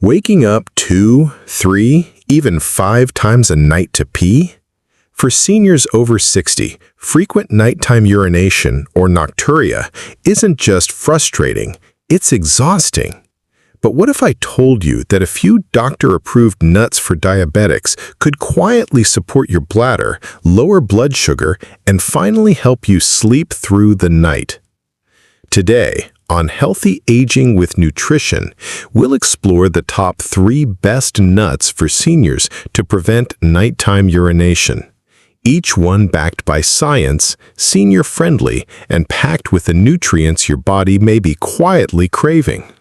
Waking up 2, 3, even 5 times a night to pee? For seniors over 60, frequent nighttime urination, or nocturia, isn't just frustrating, it's exhausting. But what if I told you that a few doctor-approved nuts for diabetics could quietly support your bladder, lower blood sugar, and finally help you sleep through the night? Today, on Healthy Aging with Nutrition, we'll explore the top 3 best nuts for seniors to prevent nighttime urination. Each one backed by science, senior-friendly, and packed with the nutrients your body may be quietly craving.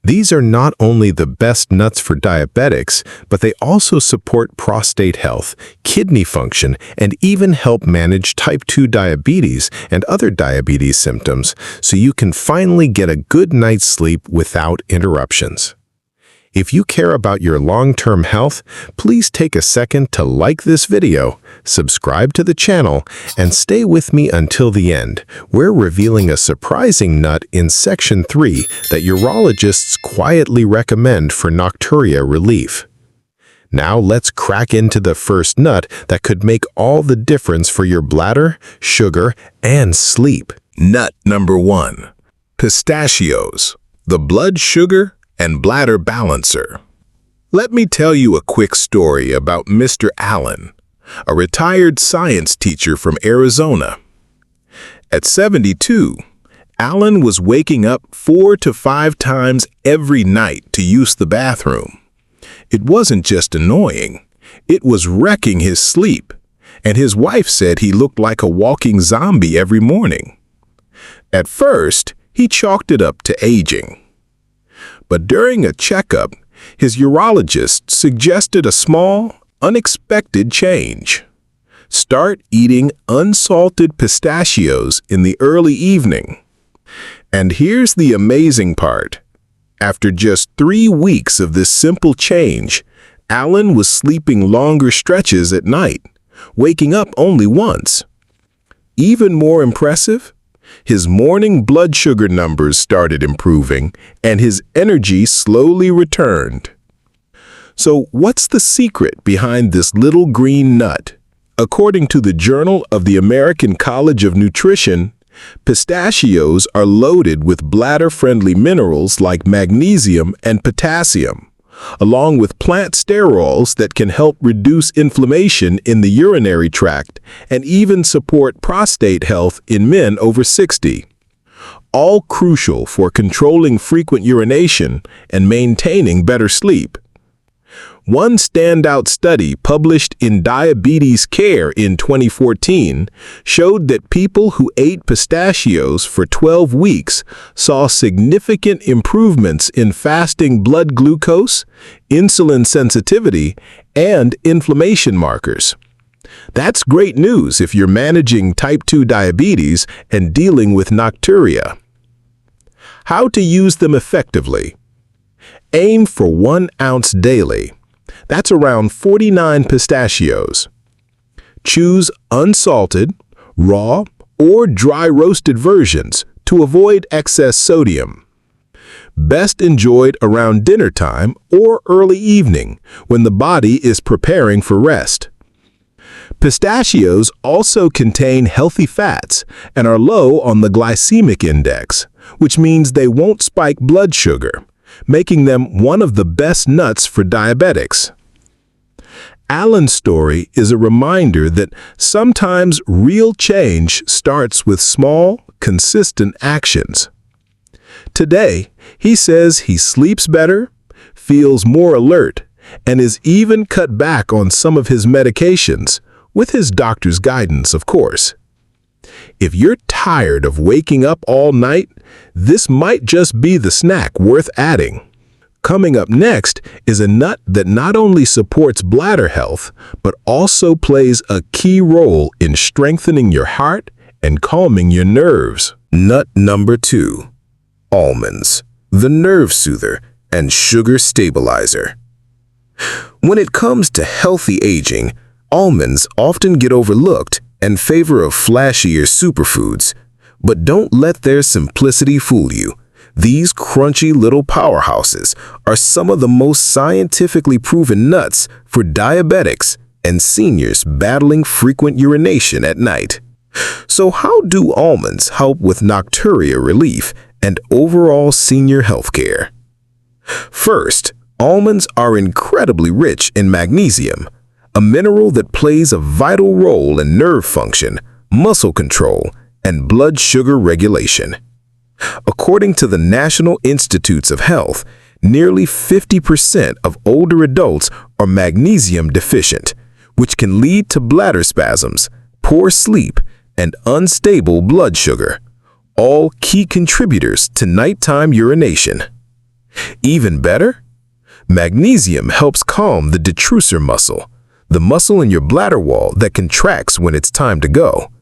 These are not only the best nuts for diabetics, but they also support prostate health, kidney function, and even help manage type 2 diabetes and other diabetes symptoms, so you can finally get a good night's sleep without interruptions. If you care about your long-term health, please take a second to like this video, subscribe to the channel, and stay with me until the end. We're revealing a surprising nut in Section 3 that urologists quietly recommend for nocturia relief. Now let's crack into the first nut that could make all the difference for your bladder, sugar, and sleep. Nut number 1. Pistachios, the blood sugar and bladder balancer. Let me tell you a quick story about Mr. Allen, a retired science teacher from Arizona. At 72, Allen was waking up 4 to 5 times every night to use the bathroom. It wasn't just annoying, it was wrecking his sleep, and his wife said he looked like a walking zombie every morning. At first, he chalked it up to aging. But during a checkup, his urologist suggested a small, unexpected change. Start eating unsalted pistachios in the early evening. And here's the amazing part. After just 3 weeks of this simple change, Allen was sleeping longer stretches at night, waking up only once. Even more impressive, his morning blood sugar numbers started improving, and his energy slowly returned. So what's the secret behind this little green nut? According to the Journal of the American College of Nutrition, pistachios are loaded with bladder-friendly minerals like magnesium and potassium, along with plant sterols that can help reduce inflammation in the urinary tract and even support prostate health in men over 60. All crucial for controlling frequent urination and maintaining better sleep. One standout study published in Diabetes Care in 2014 showed that people who ate pistachios for 12 weeks saw significant improvements in fasting blood glucose, insulin sensitivity, and inflammation markers. That's great news if you're managing type 2 diabetes and dealing with nocturia. How to use them effectively? Aim for 1 ounce daily. That's around 49 pistachios. Choose unsalted, raw, or dry roasted versions to avoid excess sodium. Best enjoyed around dinner time or early evening when the body is preparing for rest. Pistachios also contain healthy fats and are low on the glycemic index, which means they won't spike blood sugar, making them one of the best nuts for diabetics. Allen's story is a reminder that sometimes real change starts with small, consistent actions. Today, he says he sleeps better, feels more alert, and is even cut back on some of his medications, with his doctor's guidance, of course. If you're tired of waking up all night, this might just be the snack worth adding. Coming up next is a nut that not only supports bladder health, but also plays a key role in strengthening your heart and calming your nerves. Nut number 2. Almonds, the nerve soother and sugar stabilizer. When it comes to healthy aging, almonds often get overlooked in favor of flashier superfoods. But don't let their simplicity fool you. These crunchy little powerhouses are some of the most scientifically proven nuts for diabetics and seniors battling frequent urination at night. So how do almonds help with nocturia relief and overall senior health care? First, almonds are incredibly rich in magnesium, a mineral that plays a vital role in nerve function, muscle control, and blood sugar regulation. According to the National Institutes of Health, nearly 50% of older adults are magnesium deficient, which can lead to bladder spasms, poor sleep, and unstable blood sugar, all key contributors to nighttime urination. Even better, magnesium helps calm the detrusor muscle, the muscle in your bladder wall that contracts when it's time to go.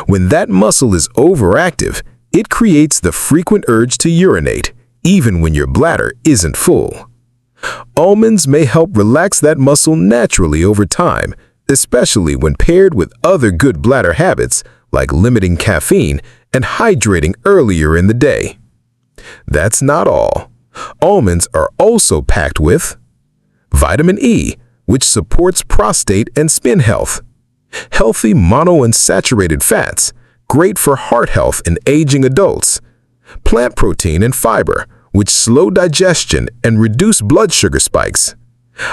When that muscle is overactive, it creates the frequent urge to urinate, even when your bladder isn't full. Almonds may help relax that muscle naturally over time, especially when paired with other good bladder habits like limiting caffeine and hydrating earlier in the day. That's not all. Almonds are also packed with vitamin E, which supports prostate and skin health, healthy monounsaturated fats, great for heart health in aging adults, plant protein and fiber, which slow digestion and reduce blood sugar spikes.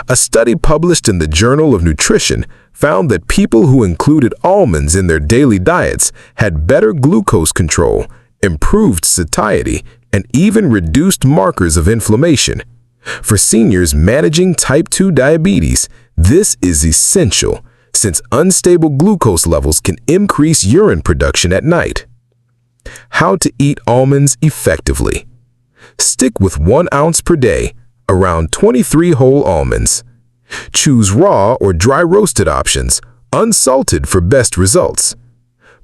A study published in the Journal of Nutrition found that people who included almonds in their daily diets had better glucose control, improved satiety, and even reduced markers of inflammation. For seniors managing type 2 diabetes, this is essential, since unstable glucose levels can increase urine production at night. How to eat almonds effectively. Stick with 1 ounce per day, around 23 whole almonds. Choose raw or dry roasted options, unsalted for best results.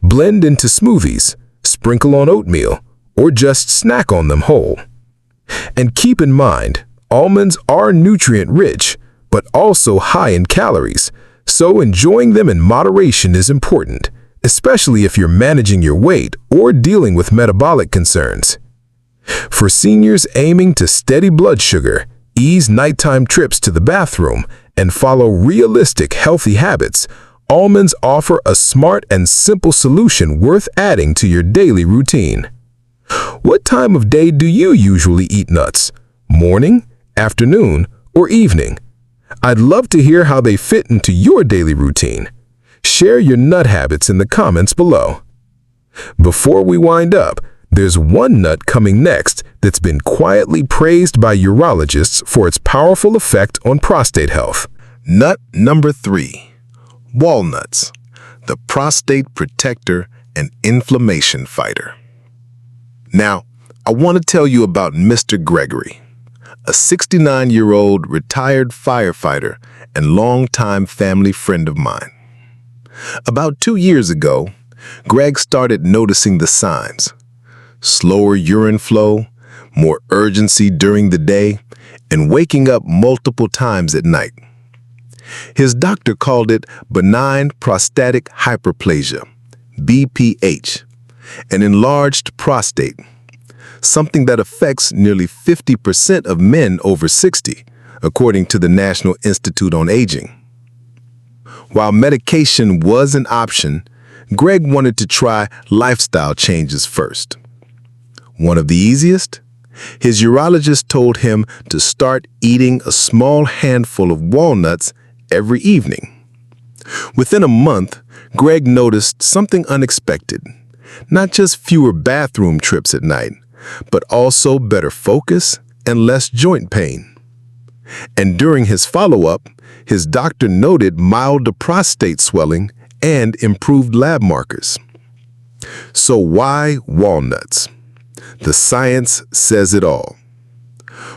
Blend into smoothies, sprinkle on oatmeal, or just snack on them whole. And keep in mind, almonds are nutrient-rich, but also high in calories, so enjoying them in moderation is important, especially if you're managing your weight or dealing with metabolic concerns. For seniors aiming to steady blood sugar, ease nighttime trips to the bathroom, and follow realistic healthy habits, almonds offer a smart and simple solution worth adding to your daily routine. What time of day do you usually eat nuts? Morning, afternoon, or evening? I'd love to hear how they fit into your daily routine. Share your nut habits in the comments below. Before we wind up, there's one nut coming next that's been quietly praised by urologists for its powerful effect on prostate health. Nut number 3. Walnuts, the prostate protector and inflammation fighter. Now, I want to tell you about Mr. Gregory, a 69-year-old retired firefighter and longtime family friend of mine. About 2 years ago, Greg started noticing the signs: slower urine flow, more urgency during the day, and waking up multiple times at night. His doctor called it benign prostatic hyperplasia, BPH, an enlarged prostate, something that affects nearly 50% of men over 60, according to the National Institute on Aging. While medication was an option, Greg wanted to try lifestyle changes first. One of the easiest? His urologist told him to start eating a small handful of walnuts every evening. Within a month, Greg noticed something unexpected. Not just fewer bathroom trips at night, but also better focus and less joint pain. And during his follow-up, his doctor noted milder prostate swelling and improved lab markers. So why walnuts? The science says it all.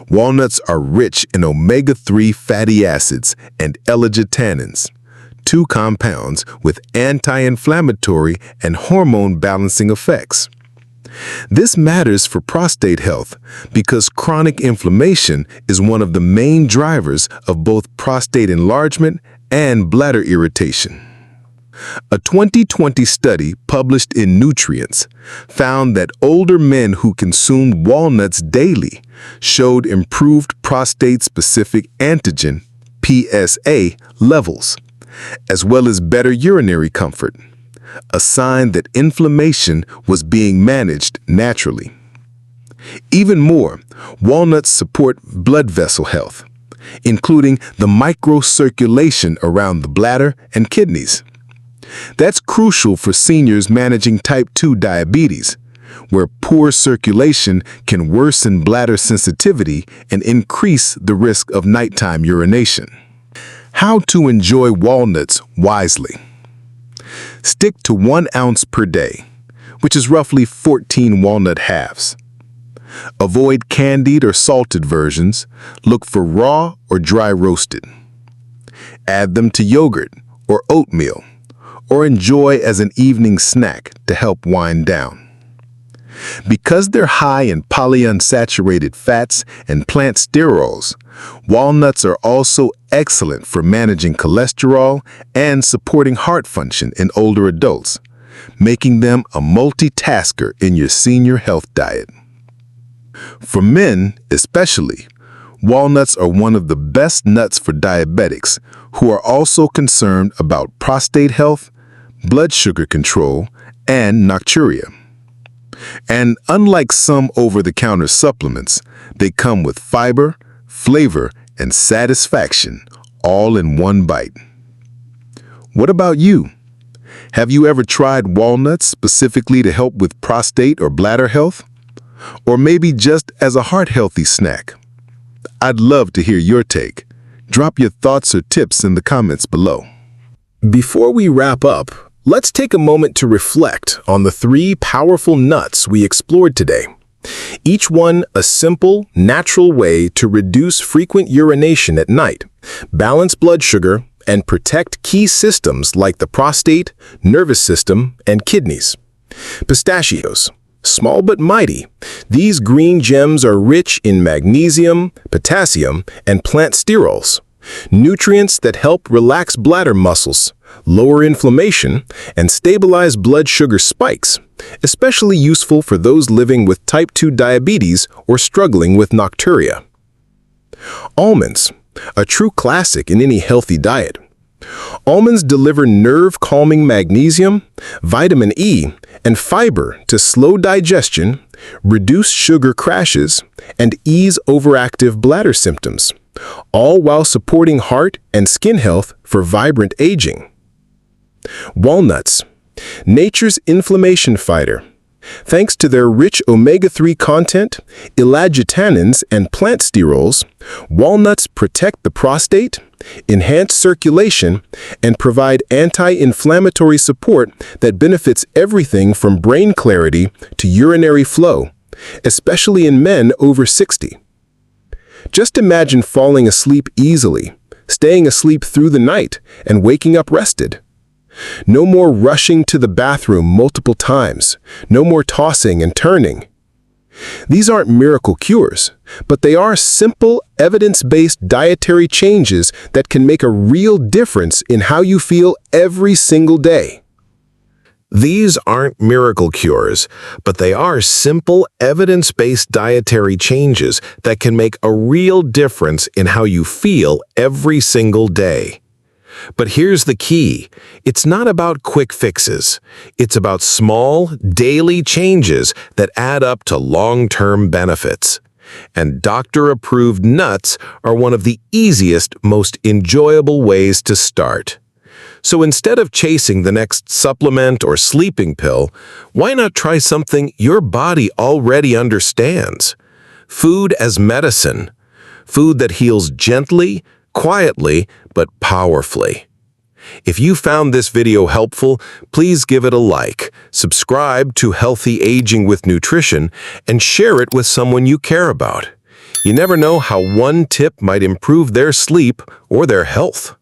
Walnuts are rich in omega-3 fatty acids and L-glutathione, 2 compounds with anti-inflammatory and hormone-balancing effects. This matters for prostate health because chronic inflammation is one of the main drivers of both prostate enlargement and bladder irritation. A 2020 study published in Nutrients found that older men who consumed walnuts daily showed improved prostate-specific antigen, PSA, levels, as well as better urinary comfort, a sign that inflammation was being managed naturally. Even more, walnuts support blood vessel health, including the microcirculation around the bladder and kidneys. That's crucial for seniors managing type 2 diabetes, where poor circulation can worsen bladder sensitivity and increase the risk of nighttime urination. How to enjoy walnuts wisely. Stick to 1 ounce per day, which is roughly 14 walnut halves. Avoid candied or salted versions. Look for raw or dry roasted. Add them to yogurt or oatmeal, or enjoy as an evening snack to help wind down. Because they're high in polyunsaturated fats and plant sterols, walnuts are also excellent for managing cholesterol and supporting heart function in older adults, making them a multitasker in your senior health diet. For men, especially, walnuts are one of the best nuts for diabetics who are also concerned about prostate health, blood sugar control, and nocturia. And unlike some over-the-counter supplements, they come with fiber, flavor, and satisfaction, all in one bite. What about you? Have you ever tried walnuts specifically to help with prostate or bladder health? Or maybe just as a heart-healthy snack? I'd love to hear your take. Drop your thoughts or tips in the comments below. Before we wrap up, let's take a moment to reflect on the 3 powerful nuts we explored today. Each one a simple, natural way to reduce frequent urination at night, balance blood sugar, and protect key systems like the prostate, nervous system, and kidneys. Pistachios. Small but mighty, these green gems are rich in magnesium, potassium, and plant sterols, nutrients that help relax bladder muscles, lower inflammation, and stabilize blood sugar spikes, especially useful for those living with type 2 diabetes or struggling with nocturia. Almonds, a true classic in any healthy diet. Almonds deliver nerve-calming magnesium, vitamin E, and fiber to slow digestion, reduce sugar crashes, and ease overactive bladder symptoms, all while supporting heart and skin health for vibrant aging. Walnuts, nature's inflammation fighter. Thanks to their rich omega-3 content, elagitannins, and plant sterols, walnuts protect the prostate, enhance circulation, and provide anti-inflammatory support that benefits everything from brain clarity to urinary flow, especially in men over 60. Just imagine falling asleep easily, staying asleep through the night, and waking up rested. No more rushing to the bathroom multiple times. No more tossing and turning. These aren't miracle cures, but they are simple, evidence-based dietary changes that can make a real difference in how you feel every single day. These aren't miracle cures, but they are simple, evidence-based dietary changes that can make a real difference in how you feel every single day. But here's the key. It's not about quick fixes. It's about small, daily changes that add up to long-term benefits. And doctor-approved nuts are one of the easiest, most enjoyable ways to start. So instead of chasing the next supplement or sleeping pill, why not try something your body already understands? Food as medicine. Food that heals gently, quietly, but powerfully. If you found this video helpful, please give it a like, subscribe to Healthy Aging with Nutrition, and share it with someone you care about. You never know how one tip might improve their sleep or their health.